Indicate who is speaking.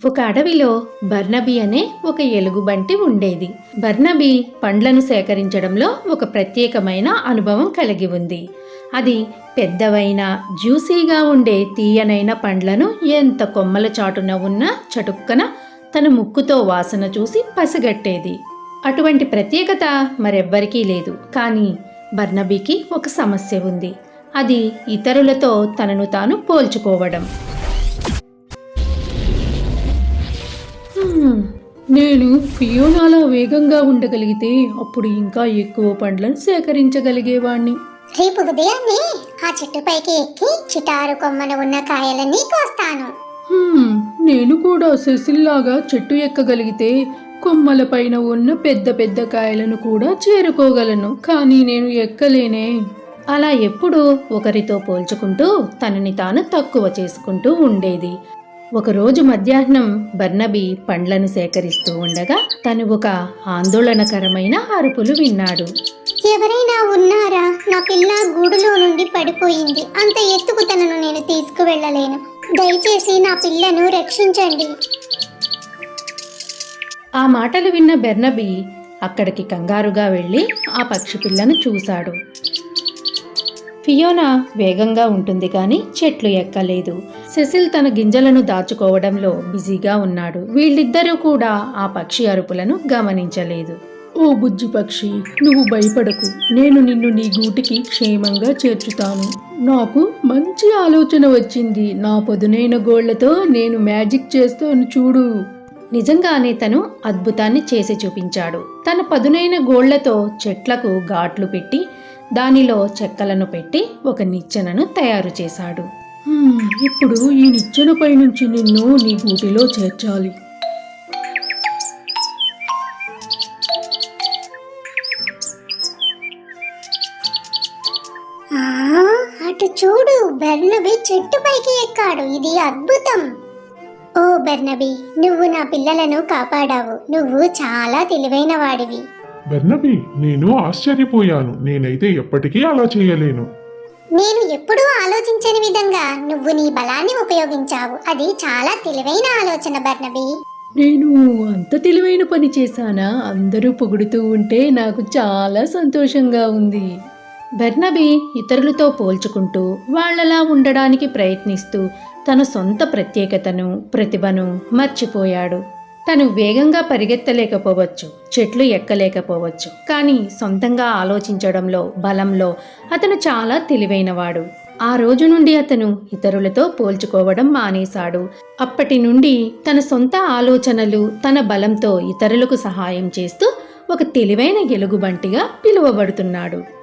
Speaker 1: ఒక అడవిలో బర్నబీ అనే ఒక ఎలుగుబంటి ఉండేది. బర్నబీ పండ్లను సేకరించడంలో ఒక ప్రత్యేకమైన అనుభవం కలిగి ఉంది. అది పెద్దవైన జ్యూసీగా ఉండే తీయనైన పండ్లను ఎంత కొమ్మల చాటున ఉన్నా చటుక్కన తన ముక్కుతో వాసన చూసి పసిగట్టేది. అటువంటి ప్రత్యేకత మరెవ్వరికీ లేదు. కానీ బర్నబీకి ఒక సమస్య ఉంది. అది ఇతరులతో తనను తాను పోల్చుకోవడం. నేను ఫియోనాలా వేగంగా ఉండగలిగితే అప్పుడు ఇంకా ఎక్కువ పండ్లను సేకరించగలిగేవాణ్ణి.
Speaker 2: రేపు ఉదయాన్నే ఆ చెట్టుపైకి ఎక్కి చిటారు కొమ్మన ఉన్న కాయలన్నీ కోస్తాను.
Speaker 1: నేను కూడా సెసిల్లాగా చెట్టు ఎక్కగలిగితే కొమ్మల పైన ఉన్న పెద్ద పెద్ద కాయలను కూడా చేరుకోగలను. కానీ నేను ఎక్కలేనే. అలా ఎప్పుడూ ఒకరితో పోల్చుకుంటూ తనని తాను తక్కువ చేసుకుంటూ ఉండేది. ఒకరోజు మధ్యాహ్నం బర్నబీ పండ్లను సేకరిస్తూ ఉండగా తను ఒక ఆందోళనకరమైన అరుపులు విన్నాడు.
Speaker 2: ఎవరైనా ఉన్నారా? నా పిల్ల గూడులో నుండి పడిపోయింది. అంత ఎత్తుకు తనను నేను తీసుకువెళ్ళలేను. దయచేసి నా పిల్లను రక్షించండి.
Speaker 1: ఆ మాటలు విన్న బర్నబీ అక్కడికి కంగారుగా వెళ్ళి ఆ పక్షి పిల్లను చూశాడు. ఫియోనా వేగంగా ఉంటుంది కానీ చెట్లు ఎక్కలేదు. సెసిల్ తన గింజలను దాచుకోవడంలో బిజీగా ఉన్నాడు. వీళ్ళిద్దరూ కూడా ఆ పక్షి అరుపులను గమనించలేదు. ఓ బుజ్జి పక్షి, నువ్వు భయపడకు. నేను నిన్ను నీ గూటికి క్షేమంగా చేర్చుతాను. నాకు మంచి ఆలోచన వచ్చింది. నా పదునైన గోళ్లతో నేను మ్యాజిక్ చేస్తాను చూడు. నిజంగానే తను అద్భుతాన్ని చేసి చూపించాడు. తన పదునైన గోళ్లతో చెట్లకు ఘాట్లు పెట్టి దానిలో చెక్కలను పెట్టి ఒక నిచ్చెనను తయారు చేశాడు. ఇప్పుడు ఈ నిచ్చెనపై నుంచి నిన్ను నీ గూటిలో చేర్చాలి.
Speaker 2: అటు చూడు, బర్నబీ చెట్టుపైకి ఎక్కాడు. ఇది అద్భుతం. ఓ బర్నబీ, నువ్వు నా పిల్లలను కాపాడావు. నువ్వు చాలా తెలివైన వాడివి.
Speaker 3: బర్నబీ, నేను ఆశ్చర్యపోయాను. నేనైతే ఎప్పటికీ అలా చేయలేను.
Speaker 2: నేను ఎప్పుడూ ఆలోచించని విధంగా నువ్వు నీ బలాన్ని ఉపయోగించావు. అది చాలా తెలివైన ఆలోచన బర్నబీ.
Speaker 1: నేను అంత తెలివైన పని చేశానా? అందరూ పొగుడుతూ ఉంటే నాకు చాలా సంతోషంగా ఉంది. బర్నబీ ఇతరులతో పోల్చుకుంటూ వాళ్లలా ఉండడానికి ప్రయత్నిస్తూ తన సొంత ప్రత్యేకతను, ప్రతిభను మర్చిపోయాడు. తను వేగంగా పరిగెత్తలేకపోవచ్చు, చెట్లు ఎక్కలేకపోవచ్చు, కానీ సొంతంగా ఆలోచించడంలో, బలంలో అతను చాలా తెలివైనవాడు. ఆ రోజు నుండి అతను ఇతరులతో పోల్చుకోవడం మానేశాడు. అప్పటి నుండి తన సొంత ఆలోచనలు, తన బలంతో ఇతరులకు సహాయం చేస్తూ ఒక తెలివైన ఎలుగుబంటిగా పిలువబడుతున్నాడు.